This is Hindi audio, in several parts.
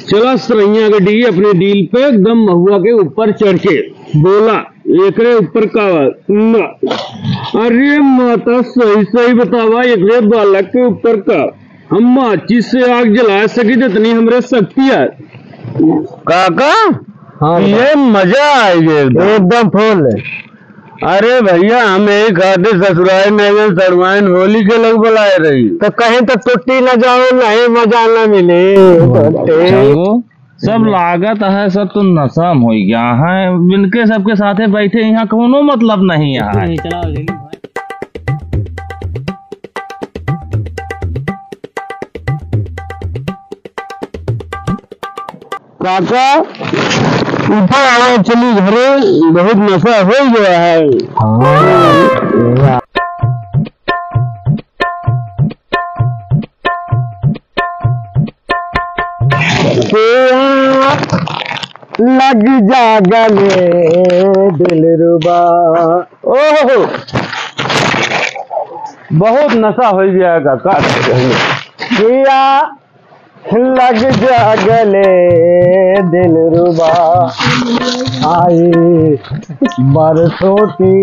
चला सरैया गड्डी अपने डील पे एकदम महुआ के ऊपर चढ़ के बोला, एकरे ऊपर का न। अरे माता सही सही बतावा, एकरे बालक के ऊपर का हम माचिस से आग जला सकी जितनी हमरे शक्ति है। काका हाँ ये मजा आएगी एकदम फुल। अरे भैया हम यही खाते ससुराल में सरवाइन होली के लोग बुलाए रही तो कहीं तो टुट्टी न जाओ, नहीं मजा न मिले। सब लागत है, सब तो नशम हो गया है। इनके सबके साथे बैठे यहाँ कोनो मतलब नहीं है। काका उठा आवा चली घरे, बहुत नशा हो गया है। लग जा गले दिलरुबा। ओह बहुत नशा हो गया काका। लग जा गले दिलरुबा, आई बरसों की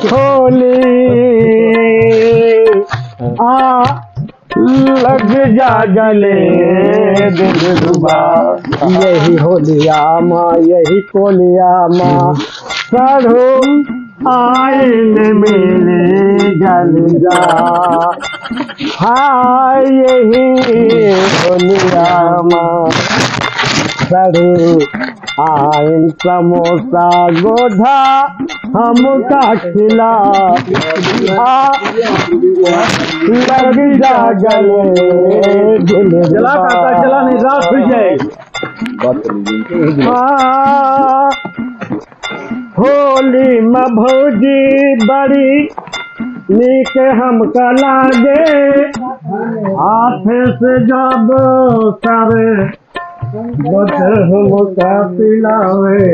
होली। लग जा गले दिलरुबा, यही होलिया माँ, यही कोलिया माँ, साधु आए मेरे जल जा। हाँ यही होलिया माँ, साधु आए समोसा गोधा हमका खिला। लग जा गले दिल। चला काका चला, नहीं रात हुई जाएगी। होली में भौजी बड़ी नीक हमका लागे, हाथ से जब सारे हमका पिलावे।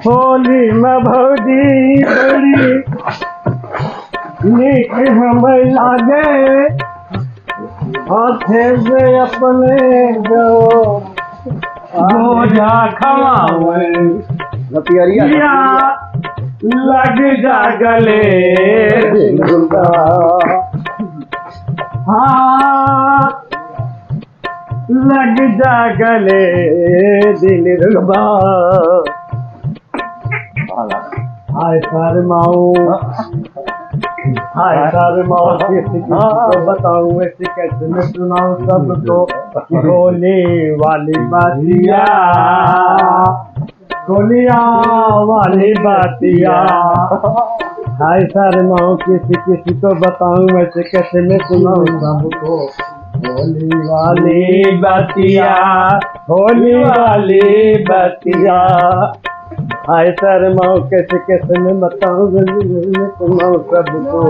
होली में भौजी बड़ी नीक हम लागे, हाथ से अपने जो बोझा खवावे। लग जा गले दिलरुबा, हाँ लग जा गले दिलरुबा। हाय शर्माऊं, हाय शर्माऊं, किसी को बताऊं, ऐसी कैसे मैं सुनाऊं सबको। होली वाली बातिया, होलिया वाली बातिया। हाय शर्माऊं, किसी को बताऊं, ऐसे कैसे मैं सुनाऊं सबको। होली वाली बातिया, होली वाली बातिया। हाय शर्माऊं, कैसे मैं बताऊं, सुनाऊं सबको।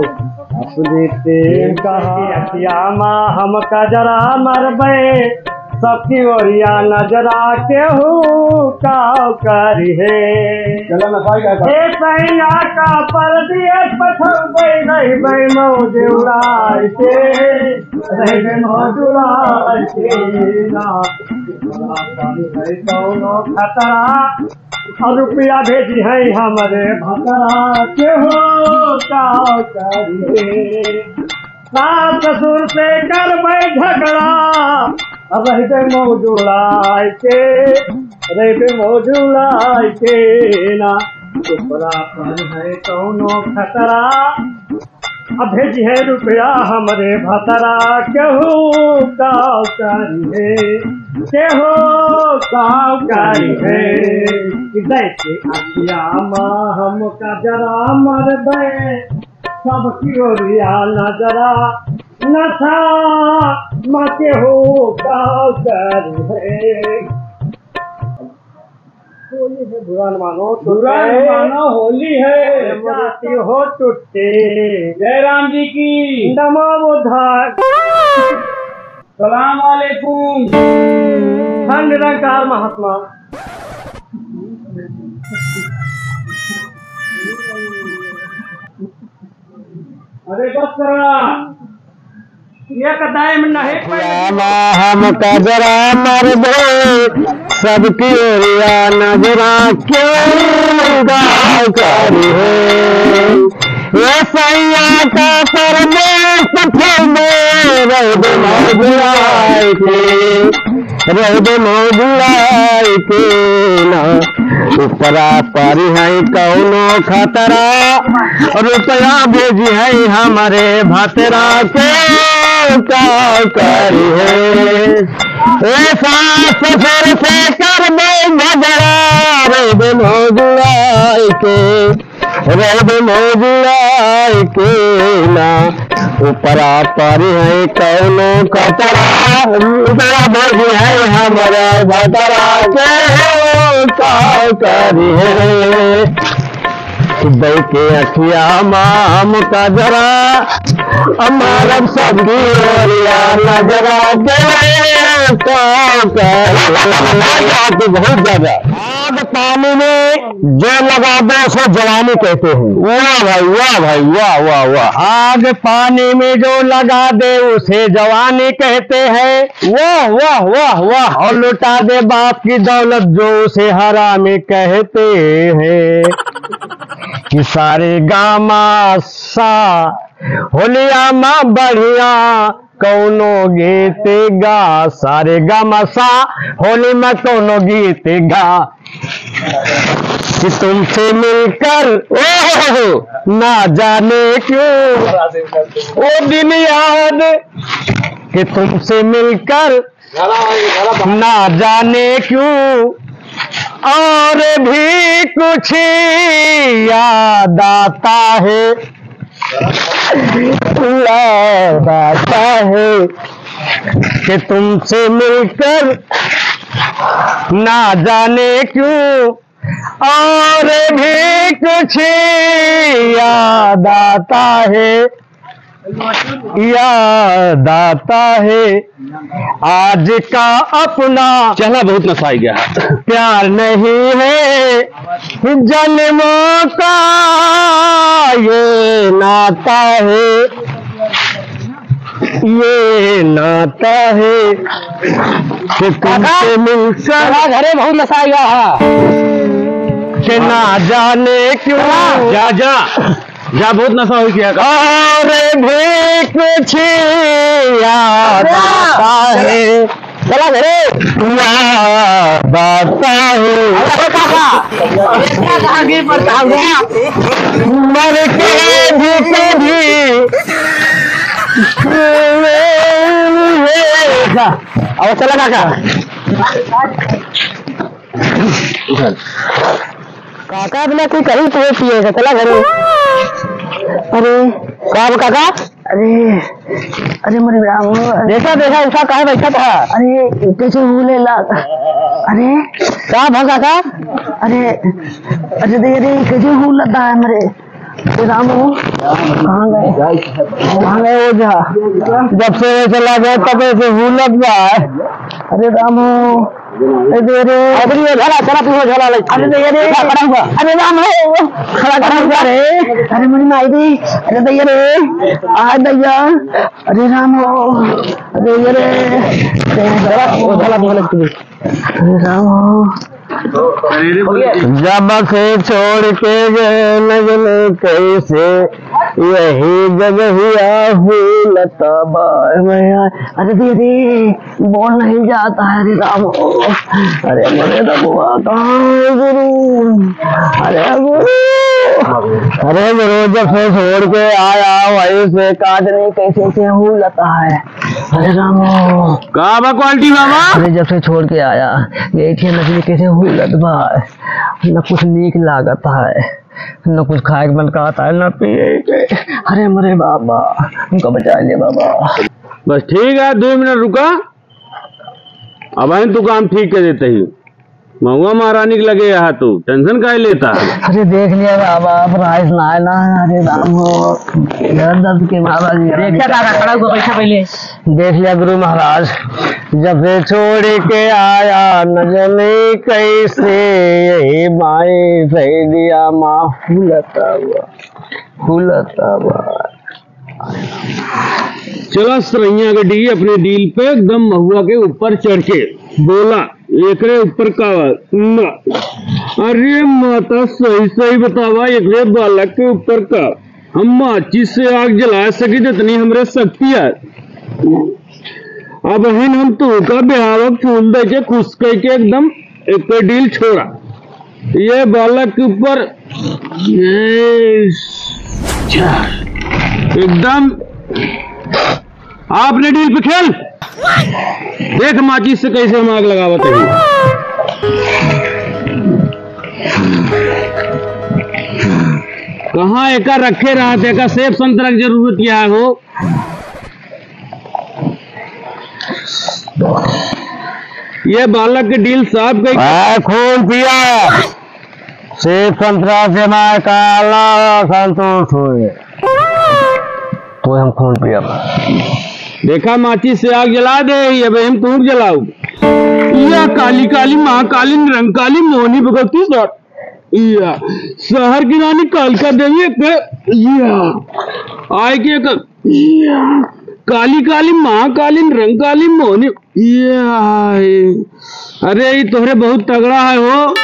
अपनी तेल कहा माँ हमका जरा मरबे, सबकी ओरिया नजरा केहू का करी है। सैया का पर दिए पछुबे नहीं बे मौज उड़ाए के, नहीं मौज उड़ाए के ना। कौनो खतरा और रुपया भेजी है हमारे भतरा, केहू का करी। सास ससुर से कर झगड़ा, रहते मौजूलाय के, रहते मौजूलाय के ना। उपरा पर है कौनो खतरा, अब भेजी है रुपया हमरे भतरा, केहू का करी है, केहू का करी है। जैसे अखिया माँ हमका जरा मर दे, सबकी ओरिया नजरा नशा मत हो का कर है। होली है बुरा न मानो, बुरा न मानो, होली है जाती हो टूटे। जय राम जी की नमो बुद्धाय। सलाम वालेकुम। हाँ निरंकार महात्मा। अरे बस करा, ये कदाई में नहीं हम कजरा मर दो सबकी ओरिया नजरा क्यों करी है ये सैया का परमेश रौद मौजुआई के ना उपरा पारी है कौनो खतरा रुपया भेजी है हमारे भतरा के का करी है सफर से कर दे मजरा रौद मौजुआई के ना उपरा पारी है कौनो खतरा रुपया भेजी है हमारे भतरा के का करी है सुबह के अखिया माम का जरा हमारा सबकी ओरिया नजरा के बहुत ज्यादा आग पानी में जो लगा दो उसे जवानी कहते हैं। वाह भाई वाह भाई वाह वाह वाह। आग पानी में जो लगा दे उसे जवानी कहते हैं। वाह वाह वाह वाह। और लुटा दे बाप की दौलत जो उसे हरामी कहते हैं कि सारे गामा सा होलिया माँ बढ़िया कौनो गीत गा सारे गामा सा होली में कौनो गीत गा कि तुमसे मिलकर ना जाने क्यों वो दिन याद कि तुमसे मिलकर ना जाने क्यों और भी कुछ याद आता है कि तुमसे मिलकर ना जाने क्यों और भी कुछ याद आता है आज का अपना चला बहुत नशा गया प्यार नहीं है जन्मों का ये नाता है कि तुमसे मिलकर घरे बहुत नशा गया कि ना जाने क्यों जा बहुत नशा हो गया और भी कुछ याद आता है चला घरे याद आता है मर के भी कभी अब चला काका बिना कोई कहीं तो पिएगा चला घरे अरे साहब काका अरे मेरे राम देखा ऐसा कहा बैठा था अरे कैसे भूले अरे क्या भाग काका अरे कैसे भूल लगता है मेरे राम कहाँ गए वो जा जब से चला गया तब से भूल लग गया है अरे राम चला तू झोला अरे राम खड़ा हुआ रे अरे मुझे माई दी अरे दैया रे आ दैया अरे राम अरे रे झोला अरे राम जब से छोड़ के गए लगने कैसे यही जगहिया भूलता अरे दीदी बोल नहीं जाता है अरे राम अरे मेरे रघुआ कहाँ गुरु अरे गुरु जब से छोड़ के आया वही से काटने कैसे से भूलता है अरे राम कहा क्वालिटी बाबा अरे जब से छोड़ के आया यही थे नकली कैसे भूलत बा न कुछ नीक लागत है न कुछ खाए के मन कहता है न पिए के अरे मरे बाबा उनका बचा ले बाबा बस ठीक है 2 मिनट रुका अब तू काम ठीक कर देते ही महुआ महारानी के लगे यहाँ तू टेंशन काहे लेता अरे देख लिया बाबा प्राइस ना है ना अरे राम हो दर्द के बाबा जी खड़ा हुआ पैसा पहले देख लिया गुरु महाराज जब से छोड़ के आया न जाने कैसे यही माए सही दिया माँ फूलता हुआ चला सरैया गड्डी अपने डील पे एकदम महुआ के ऊपर चढ़ के बोला, एकरे ऊपर का न। अरे माता सही सही बतावा, एकरे बालक के ऊपर का हम माचिस से आग जला सकी जितनी हमरे शक्ति है। अब हम तू का बिहावक फूल दे के खुश कह के एकदम एक डील छोड़ा। ये बालक के ऊपर एकदम आपने डील पे खेल देख माचिस से कैसे हम आग लगावत है। कहाँ एका रखे रहा थे का सेब संतरा की जरूरत क्या है हो। ये बालक के डील साहब का खून पिया सेब संतरा से मैं काला संतोष हुए तो हम खून पिया। देखा माचिस से आग जला दे, अब हम तूर जलाऊ। या काली काली महाकाली निरंकाली मोहनी भगवती या शहर की रानी कालका देवी आय के काली काली महाकाली निरंकाली मोहनी। अरे ये तोहरे बहुत तगड़ा है हो।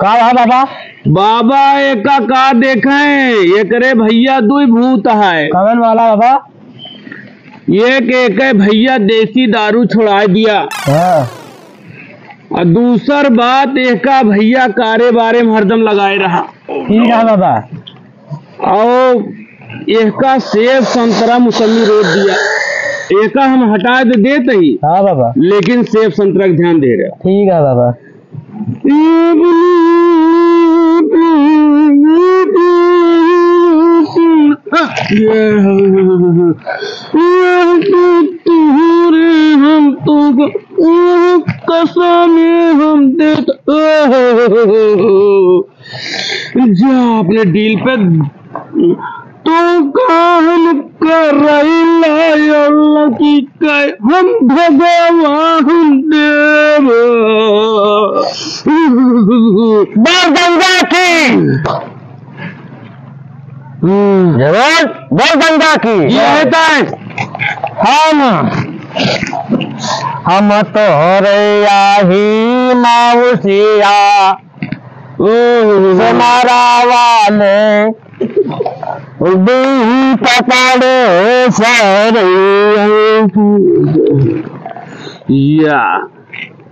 का है बाबा? बाबा एका का देखे एकरे भैया दुई भूत है। कवन वाला बाबा? ये के भैया देसी दारू छोड़ा दिया। और दूसर बात एका भैया कारे बारे में हरदम लगाए रहा। ठीक है बाबा। और एका सेब संतरा मौसमी रोक दिया। एका हम हटा दे देते ही। हाँ बाबा। लेकिन सेब संतरा का ध्यान दे रहे। ठीक है बाबा। हम तो कसम हम देते जा अपने डील पे तो काम कर रही अल्लाह की हम भगवान देव गंगा की जरूर गंगा की हम तो ही माउसिया हमारा वाले पकड़े या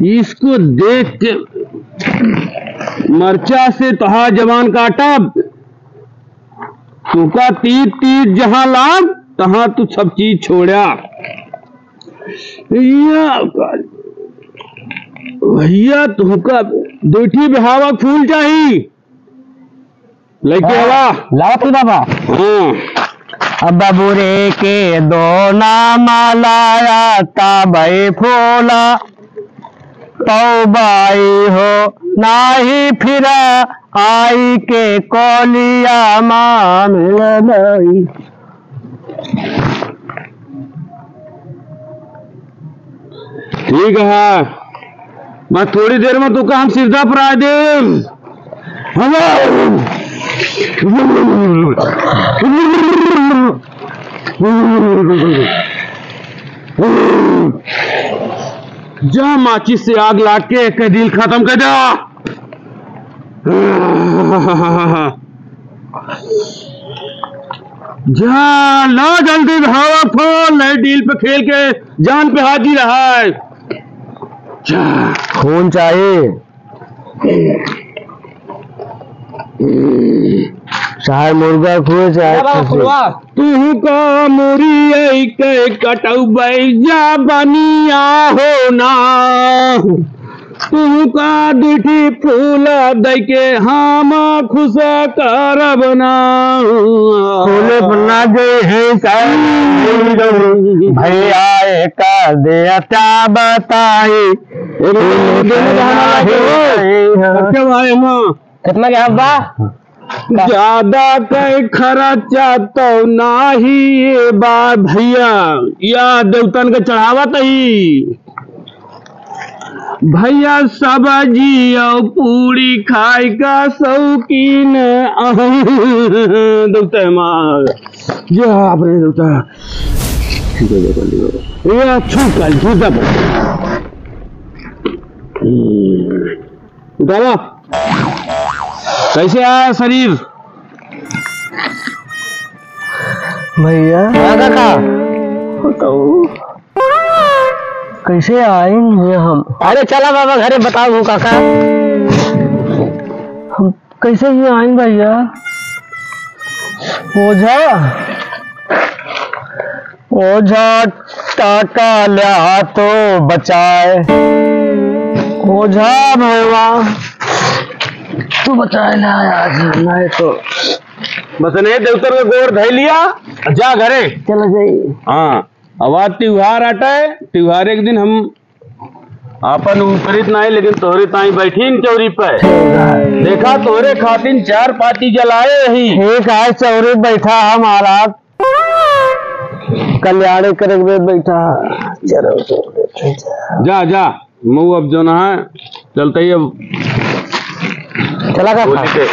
इसको देख के मर्चा से तहा जवान काटा तुका तीर तीर जहां लाग तहां तू सब चीज छोड़ा। भैया तुका दूठी बिहावा फूल चाहिए लेके आवा लाओ बाबा। हाँ अब बुरे के दो नाम लाया तबई फूला तौबाई हो नाही फिरा आई के कोलिया मामलाई। ठीक है मैं थोड़ी देर में तुका हम सीधा पर आ दे। जा माचिस से आग ला के एक डील खत्म कर दो। जा ला जल्दी हवा फोन नए डील पे खेल के जान पे हाजिर रहा है। खून चाहिए चाहे मुर्गा खून चाहे तू का मुरी के कटऊ जा बनिया हो ना तू का दूठी फूल दे के हम खुश करब ना फूल बना दे भैया का देता बताई कितना क्या बा ज्यादा कई खर्चा तो नाही ये बात भैया या देवतन के चढ़ावत ही भैया सब्जी और पूरी खाए का शौकीन देवता माँ जो आपने देवता ठीक है कर लियो ये अच्छी कल जूता उतारा कैसे आया शरीर भैया काका कैसे आएंगे हम? अरे चला बाबा घरे बताओ काका हम कैसे ही आएंगे भैया? ओझा टाका लिया तो बचाए ओझा भैया तू बचाए ना आज नहीं तो बस नहीं देवतर का गोर धै लिया जा घरे चलो जाइए। हाँ अब आज त्योहार आटे त्योहार एक दिन हम आपन उपरित नहीं लेकिन तोहरे ताई बैठी न चौरी पे देखा तोहरे खातिन 4 पाती जलाए रही एक आज चौरी बैठा हमारा कल्याण कर बैठा चलो जा जा मऊ अब जो ना है चलते ही अब चला होली पे।